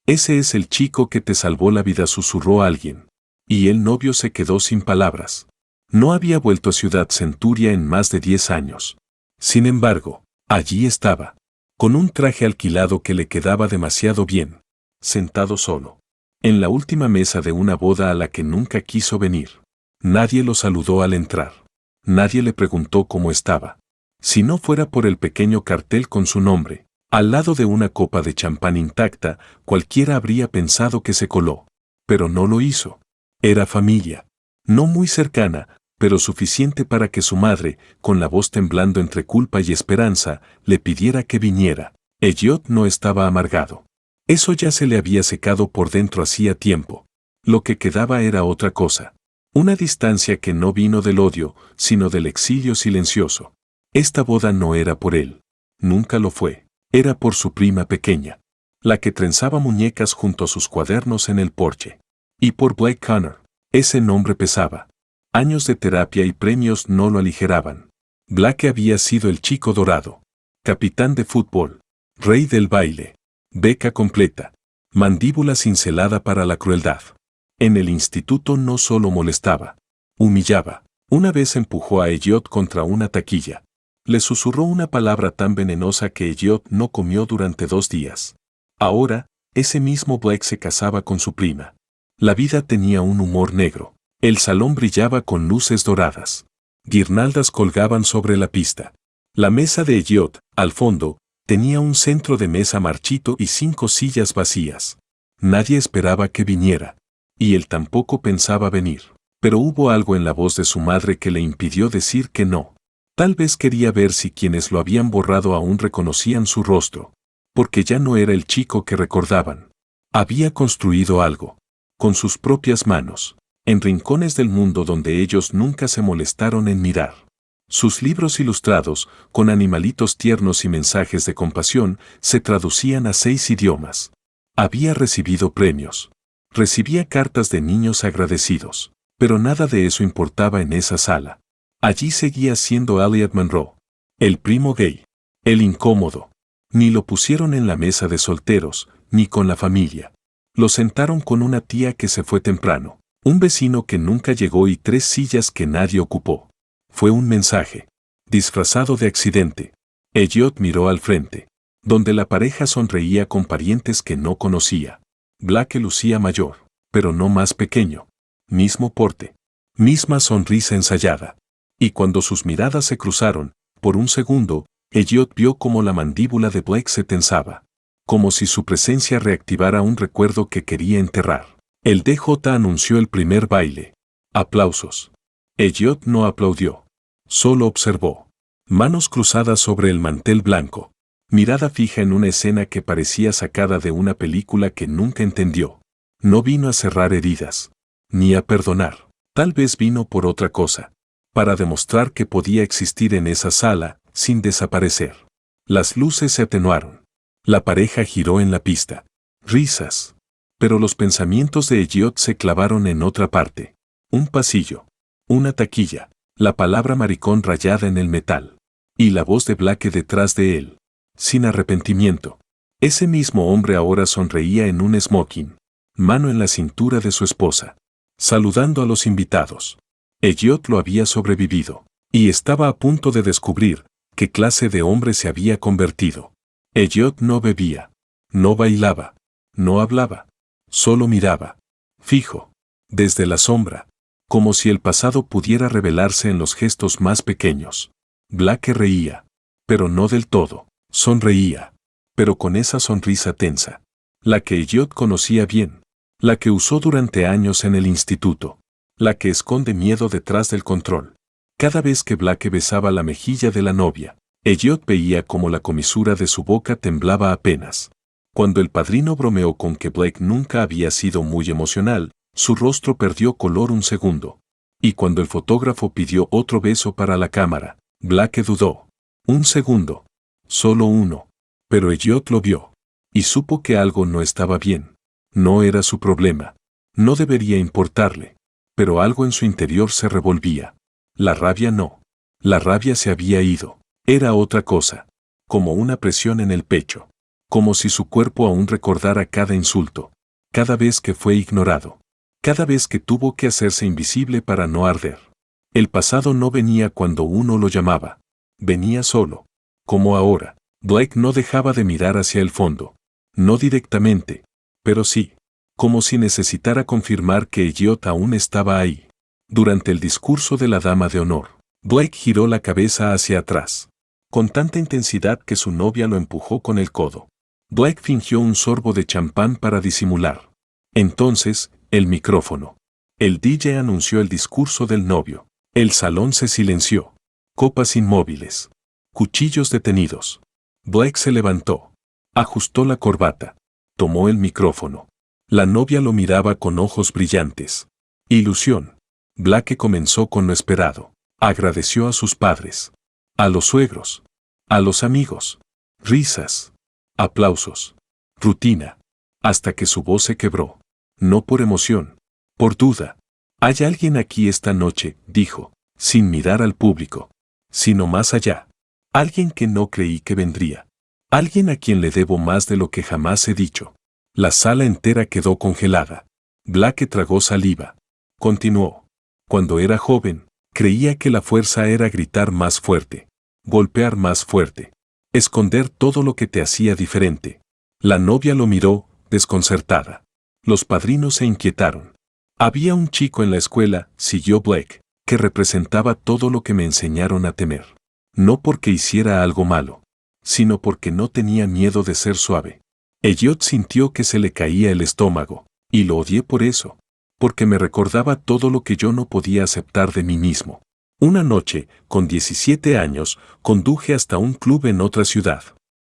Ese es el chico que te salvó la vida, susurró alguien. Y el novio se quedó sin palabras. No había vuelto a Ciudad Centuria en más de 10 años. Sin embargo, allí estaba, con un traje alquilado que le quedaba demasiado bien, sentado solo, en la última mesa de una boda a la que nunca quiso venir. Nadie lo saludó al entrar. Nadie le preguntó cómo estaba. Si no fuera por el pequeño cartel con su nombre, al lado de una copa de champán intacta, cualquiera habría pensado que se coló. Pero no lo hizo. Era familia. No muy cercana, pero suficiente para que su madre, con la voz temblando entre culpa y esperanza, le pidiera que viniera. Elliot no estaba amargado. Eso ya se le había secado por dentro hacía tiempo. Lo que quedaba era otra cosa. Una distancia que no vino del odio, sino del exilio silencioso. Esta boda no era por él. Nunca lo fue. Era por su prima pequeña, la que trenzaba muñecas junto a sus cuadernos en el porche. Y por Blake Connor. Ese nombre pesaba. Años de terapia y premios no lo aligeraban. Blake había sido el chico dorado. Capitán de fútbol. Rey del baile. Beca completa. Mandíbula cincelada para la crueldad. En el instituto no solo molestaba, humillaba. Una vez empujó a Elliot contra una taquilla. Le susurró una palabra tan venenosa que Elliot no comió durante 2 días. Ahora, ese mismo Blake se casaba con su prima. La vida tenía un humor negro. El salón brillaba con luces doradas. Guirnaldas colgaban sobre la pista. La mesa de Elliot, al fondo, tenía un centro de mesa marchito y 5 sillas vacías. Nadie esperaba que viniera. Y él tampoco pensaba venir. Pero hubo algo en la voz de su madre que le impidió decir que no. Tal vez quería ver si quienes lo habían borrado aún reconocían su rostro. Porque ya no era el chico que recordaban. Había construido algo. Con sus propias manos. En rincones del mundo donde ellos nunca se molestaron en mirar. Sus libros ilustrados, con animalitos tiernos y mensajes de compasión, se traducían a 6 idiomas. Había recibido premios. Recibía cartas de niños agradecidos. Pero nada de eso importaba en esa sala. Allí seguía siendo Elliot Monroe. El primo gay. El incómodo. Ni lo pusieron en la mesa de solteros, ni con la familia. Lo sentaron con una tía que se fue temprano. Un vecino que nunca llegó y 3 sillas que nadie ocupó. Fue un mensaje. Disfrazado de accidente. Elliot miró al frente. Donde la pareja sonreía con parientes que no conocía. Blake lucía mayor, pero no más pequeño. Mismo porte. Misma sonrisa ensayada. Y cuando sus miradas se cruzaron, por un segundo, Elliot vio cómo la mandíbula de Blake se tensaba. Como si su presencia reactivara un recuerdo que quería enterrar. El DJ anunció el primer baile. Aplausos. Elliot no aplaudió. Solo observó. Manos cruzadas sobre el mantel blanco. Mirada fija en una escena que parecía sacada de una película que nunca entendió. No vino a cerrar heridas. Ni a perdonar. Tal vez vino por otra cosa. Para demostrar que podía existir en esa sala, sin desaparecer. Las luces se atenuaron. La pareja giró en la pista. Risas. Pero los pensamientos de Elliot se clavaron en otra parte. Un pasillo. Una taquilla. La palabra maricón rayada en el metal. Y la voz de Blake detrás de él. Sin arrepentimiento. Ese mismo hombre ahora sonreía en un smoking. Mano en la cintura de su esposa. Saludando a los invitados. Elliot lo había sobrevivido. Y estaba a punto de descubrir qué clase de hombre se había convertido. Elliot no bebía. No bailaba. No hablaba. Solo miraba. Fijo. Desde la sombra. Como si el pasado pudiera revelarse en los gestos más pequeños. Blake reía. Pero no del todo. Sonreía. Pero con esa sonrisa tensa. La que Elliot conocía bien. La que usó durante años en el instituto. La que esconde miedo detrás del control. Cada vez que Blake besaba la mejilla de la novia, Elliot veía como la comisura de su boca temblaba apenas. Cuando el padrino bromeó con que Blake nunca había sido muy emocional, su rostro perdió color un segundo. Y cuando el fotógrafo pidió otro beso para la cámara, Blake dudó. Un segundo. Solo uno. Pero Elliot lo vio. Y supo que algo no estaba bien. No era su problema. No debería importarle. Pero algo en su interior se revolvía. La rabia no. La rabia se había ido. Era otra cosa. Como una presión en el pecho. como si su cuerpo aún recordara cada insulto, cada vez que fue ignorado, cada vez que tuvo que hacerse invisible para no arder. El pasado no venía cuando uno lo llamaba, venía solo, como ahora. Blake no dejaba de mirar hacia el fondo, no directamente, pero sí, como si necesitara confirmar que Elliot aún estaba ahí. Durante el discurso de la dama de honor, Blake giró la cabeza hacia atrás, con tanta intensidad que su novia lo empujó con el codo. Blake fingió un sorbo de champán para disimular. Entonces, el micrófono. El DJ anunció el discurso del novio. El salón se silenció. Copas inmóviles. Cuchillos detenidos. Blake se levantó. Ajustó la corbata. Tomó el micrófono. La novia lo miraba con ojos brillantes. Ilusión. Blake comenzó con lo esperado. Agradeció a sus padres. A los suegros. A los amigos. Risas. Aplausos. Rutina. Hasta que su voz se quebró. No por emoción. Por duda. Hay alguien aquí esta noche, dijo, sin mirar al público, sino más allá. Alguien que no creí que vendría. Alguien a quien le debo más de lo que jamás he dicho. La sala entera quedó congelada. Blake tragó saliva. Continuó. Cuando era joven, creía que la fuerza era gritar más fuerte, golpear más fuerte, esconder todo lo que te hacía diferente. La novia lo miró, desconcertada. Los padrinos se inquietaron. Había un chico en la escuela, siguió Blake, que representaba todo lo que me enseñaron a temer. No porque hiciera algo malo, sino porque no tenía miedo de ser suave. Elliot sintió que se le caía el estómago, y lo odié por eso, porque me recordaba todo lo que yo no podía aceptar de mí mismo. Una noche, con 17 años, conduje hasta un club en otra ciudad.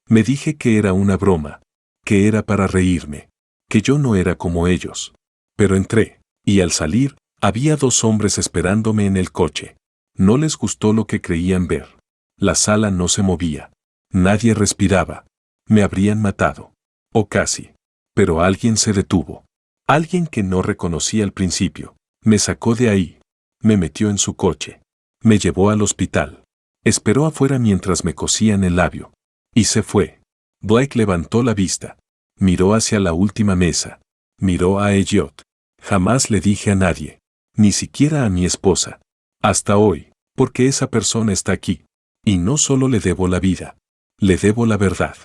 Me dije que era una broma, que era para reírme, que yo no era como ellos. Pero entré, y al salir, había 2 hombres esperándome en el coche. No les gustó lo que creían ver. La sala no se movía. Nadie respiraba. Me habrían matado. O casi. Pero alguien se detuvo. Alguien que no reconocí al principio. Me sacó de ahí. Me metió en su coche. Me llevó al hospital. Esperó afuera mientras me cosían el labio. Y se fue. Blake levantó la vista. Miró hacia la última mesa. Miró a Elliot. Jamás le dije a nadie. Ni siquiera a mi esposa. Hasta hoy. Porque esa persona está aquí. Y no solo le debo la vida. Le debo la verdad.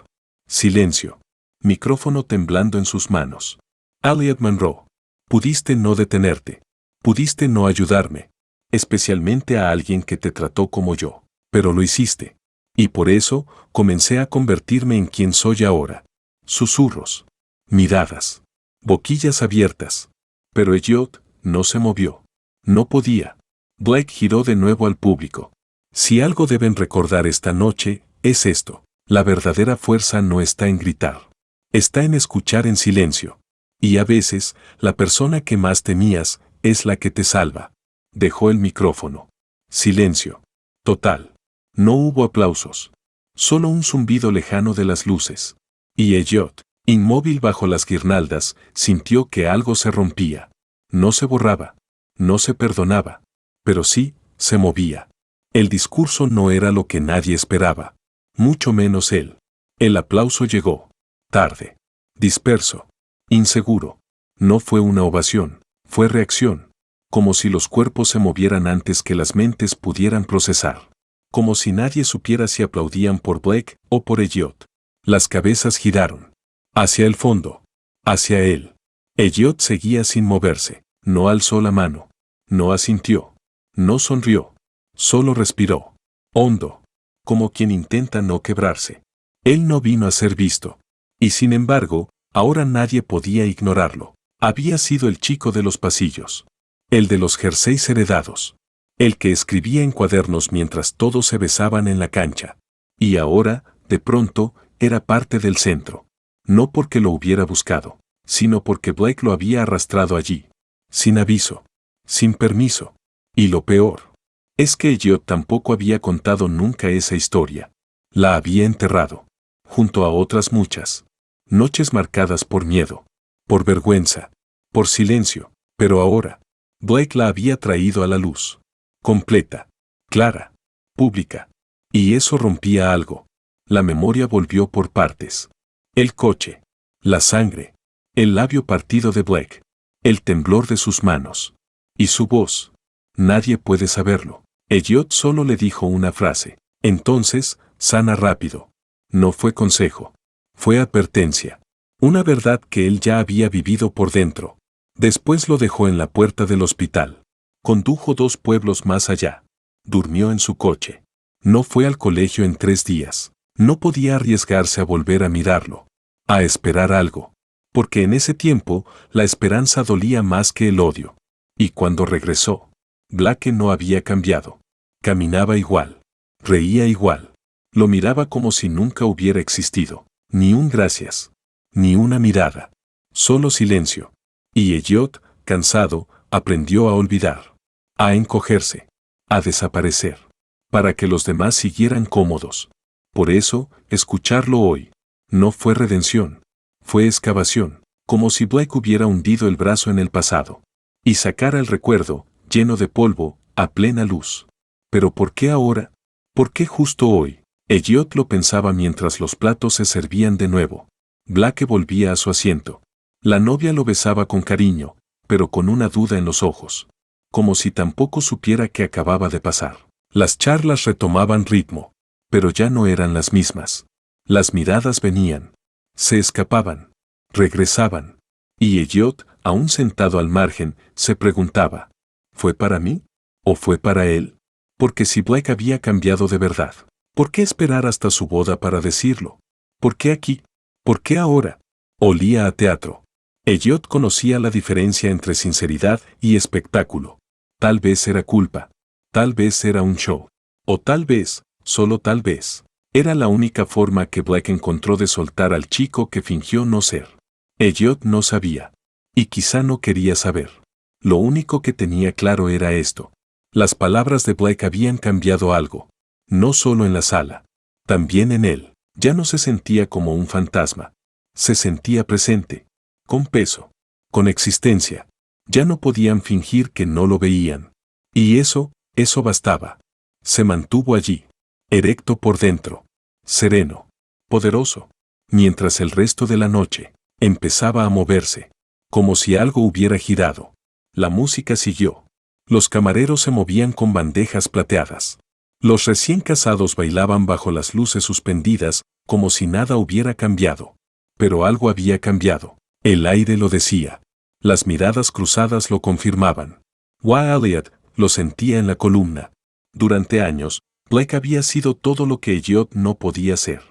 Silencio. Micrófono temblando en sus manos. Elliot Monroe. Pudiste no detenerte. Pudiste no ayudarme. Especialmente a alguien que te trató como yo. Pero lo hiciste. Y por eso, comencé a convertirme en quien soy ahora. Susurros. Miradas. Boquillas abiertas. Pero Elliot no se movió. No podía. Blake giró de nuevo al público. Si algo deben recordar esta noche, es esto. La verdadera fuerza no está en gritar. Está en escuchar en silencio. Y a veces, la persona que más temías es la que te salva. Dejó el micrófono. Silencio. Total. No hubo aplausos. Solo un zumbido lejano de las luces. Y Elliot, inmóvil bajo las guirnaldas, sintió que algo se rompía. No se borraba. No se perdonaba. Pero sí, se movía. El discurso no era lo que nadie esperaba. Mucho menos él. El aplauso llegó. Tarde. Disperso. Inseguro. No fue una ovación, fue reacción. Como si los cuerpos se movieran antes que las mentes pudieran procesar. Como si nadie supiera si aplaudían por Blake o por Elliot. Las cabezas giraron. Hacia el fondo. Hacia él. Elliot seguía sin moverse. No alzó la mano. No asintió. No sonrió. Solo respiró. Hondo. Como quien intenta no quebrarse. Él no vino a ser visto. Y sin embargo, ahora nadie podía ignorarlo. Había sido el chico de los pasillos. El de los jerseys heredados. El que escribía en cuadernos mientras todos se besaban en la cancha. Y ahora, de pronto, era parte del centro. No porque lo hubiera buscado, sino porque Blake lo había arrastrado allí. Sin aviso. Sin permiso. Y lo peor es que Elliot tampoco había contado nunca esa historia. La había enterrado. Junto a otras muchas. Noches marcadas por miedo. Por vergüenza. Por silencio. Pero ahora, Blake la había traído a la luz. Completa. Clara. Pública. Y eso rompía algo. La memoria volvió por partes. El coche. La sangre. El labio partido de Black. El temblor de sus manos. Y su voz. Nadie puede saberlo. Elliot solo le dijo una frase. Entonces, sana rápido. No fue consejo. Fue advertencia. Una verdad que él ya había vivido por dentro. Después lo dejó en la puerta del hospital. Condujo 2 pueblos más allá. Durmió en su coche. No fue al colegio en 3 días. No podía arriesgarse a volver a mirarlo. A esperar algo. Porque en ese tiempo, la esperanza dolía más que el odio. Y cuando regresó, Blake no había cambiado. Caminaba igual. Reía igual. Lo miraba como si nunca hubiera existido. Ni un gracias. Ni una mirada. Solo silencio. Y Elliot, cansado, aprendió a olvidar. A encogerse. A desaparecer. Para que los demás siguieran cómodos. Por eso, escucharlo hoy. No fue redención. Fue excavación. Como si Blake hubiera hundido el brazo en el pasado. Y sacara el recuerdo, lleno de polvo, a plena luz. ¿Pero por qué ahora? ¿Por qué justo hoy? Elliot lo pensaba mientras los platos se servían de nuevo. Blake volvía a su asiento. La novia lo besaba con cariño, pero con una duda en los ojos. Como si tampoco supiera qué acababa de pasar. Las charlas retomaban ritmo, pero ya no eran las mismas. Las miradas venían, se escapaban, regresaban. Y Elliot, aún sentado al margen, se preguntaba, ¿fue para mí? ¿O fue para él? Porque si Blake había cambiado de verdad, ¿por qué esperar hasta su boda para decirlo? ¿Por qué aquí? ¿Por qué ahora? Olía a teatro. Elliot conocía la diferencia entre sinceridad y espectáculo. Tal vez era culpa. Tal vez era un show. O tal vez, solo tal vez, era la única forma que Blake encontró de soltar al chico que fingió no ser. Elliot no sabía. Y quizá no quería saber. Lo único que tenía claro era esto. Las palabras de Blake habían cambiado algo. No solo en la sala. También en él. Ya no se sentía como un fantasma. Se sentía presente. Con peso. Con existencia. Ya no podían fingir que no lo veían. Y eso bastaba. Se mantuvo allí. Erecto por dentro. Sereno. Poderoso. Mientras el resto de la noche empezaba a moverse. Como si algo hubiera girado. La música siguió. Los camareros se movían con bandejas plateadas. Los recién casados bailaban bajo las luces suspendidas, como si nada hubiera cambiado. Pero algo había cambiado. El aire lo decía. Las miradas cruzadas lo confirmaban. Elliot lo sentía en la columna. Durante años, Blake había sido todo lo que Elliot no podía ser.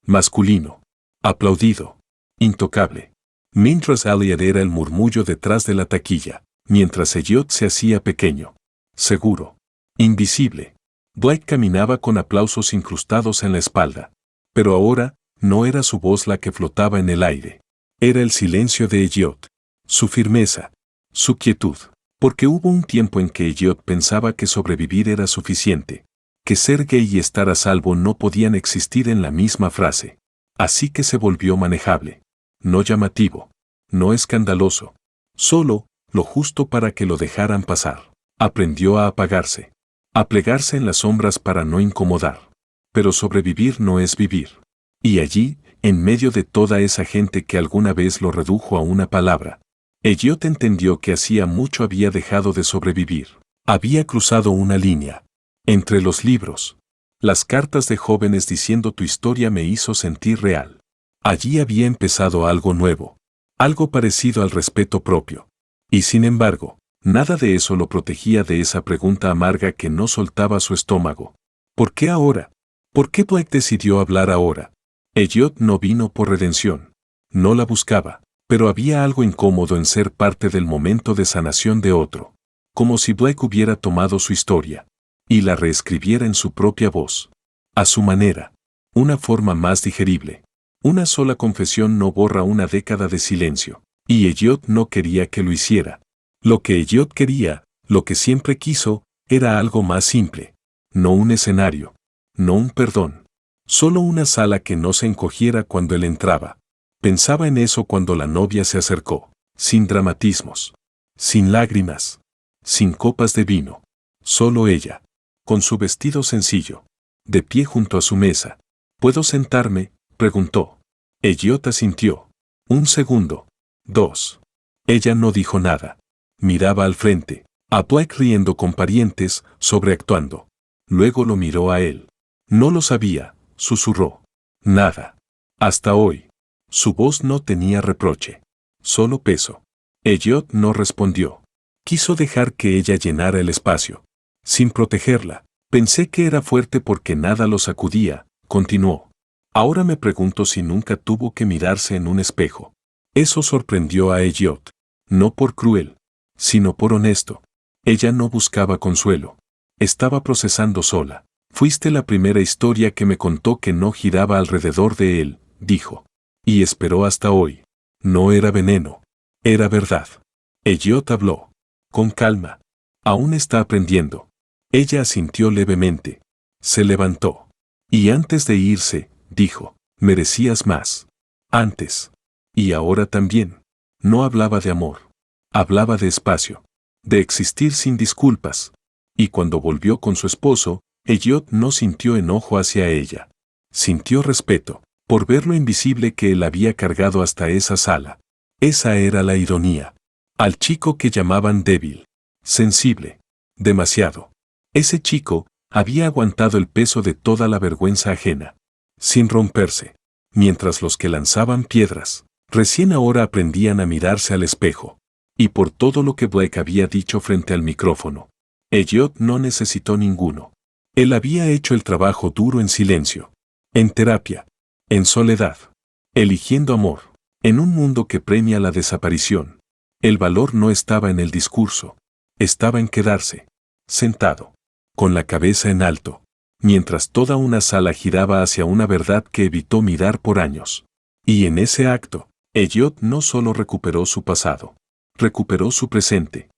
Masculino. Aplaudido. Intocable. Mientras Elliot era el murmullo detrás de la taquilla. Mientras Elliot se hacía pequeño. Seguro. Invisible. Blake caminaba con aplausos incrustados en la espalda. Pero ahora, no era su voz la que flotaba en el aire. Era el silencio de Elliot. Su firmeza. Su quietud. Porque hubo un tiempo en que Elliot pensaba que sobrevivir era suficiente. Que ser gay y estar a salvo no podían existir en la misma frase. Así que se volvió manejable. No llamativo. No escandaloso. Solo, lo justo para que lo dejaran pasar. Aprendió a apagarse. A plegarse en las sombras para no incomodar. Pero sobrevivir no es vivir. Y allí, en medio de toda esa gente que alguna vez lo redujo a una palabra, Elliot entendió que hacía mucho había dejado de sobrevivir. Había cruzado una línea. Entre los libros. Las cartas de jóvenes diciendo tu historia me hizo sentir real. Allí había empezado algo nuevo. Algo parecido al respeto propio. Y sin embargo, nada de eso lo protegía de esa pregunta amarga que no soltaba su estómago. ¿Por qué ahora? ¿Por qué Blake decidió hablar ahora? Elliot no vino por redención. No la buscaba. Pero había algo incómodo en ser parte del momento de sanación de otro. Como si Blake hubiera tomado su historia y la reescribiera en su propia voz. A su manera. Una forma más digerible. Una sola confesión no borra una década de silencio. Y Elliot no quería que lo hiciera. Lo que Elliot quería, lo que siempre quiso, era algo más simple. No un escenario. No un perdón. Solo una sala que no se encogiera cuando él entraba. Pensaba en eso cuando la novia se acercó. Sin dramatismos. Sin lágrimas. Sin copas de vino. Solo ella. Con su vestido sencillo. De pie junto a su mesa. ¿Puedo sentarme?, preguntó. Elliot asintió. Un segundo. 2. Ella no dijo nada. Miraba al frente, a Blake riendo con parientes, sobreactuando. Luego lo miró a él. No lo sabía, susurró. Nada. Hasta hoy. Su voz no tenía reproche. Solo peso. Elliot no respondió. Quiso dejar que ella llenara el espacio. Sin protegerla. Pensé que era fuerte porque nada lo sacudía, continuó. Ahora me pregunto si nunca tuvo que mirarse en un espejo. Eso sorprendió a Elliot. No por cruel, sino por honesto. Ella no buscaba consuelo. Estaba procesando sola. Fuiste la primera historia que me contó que no giraba alrededor de él, dijo. Y esperó hasta hoy. No era veneno. Era verdad. Elliot habló. Con calma. Aún está aprendiendo. Ella asintió levemente. Se levantó. Y antes de irse, dijo, merecías más. Antes. Y ahora también. No hablaba de amor. Hablaba de espacio. De existir sin disculpas. Y cuando volvió con su esposo, Elliot no sintió enojo hacia ella. Sintió respeto, por ver lo invisible que él había cargado hasta esa sala. Esa era la ironía. Al chico que llamaban débil. Sensible. Demasiado. Ese chico había aguantado el peso de toda la vergüenza ajena. Sin romperse. Mientras los que lanzaban piedras, recién ahora aprendían a mirarse al espejo. Y por todo lo que Blake había dicho frente al micrófono. Elliot no necesitó ninguno. Él había hecho el trabajo duro en silencio. En terapia. En soledad. Eligiendo amor. En un mundo que premia la desaparición. El valor no estaba en el discurso. Estaba en quedarse. Sentado. Con la cabeza en alto. Mientras toda una sala giraba hacia una verdad que evitó mirar por años. Y en ese acto, Elliot no solo recuperó su pasado. Recuperó su presente.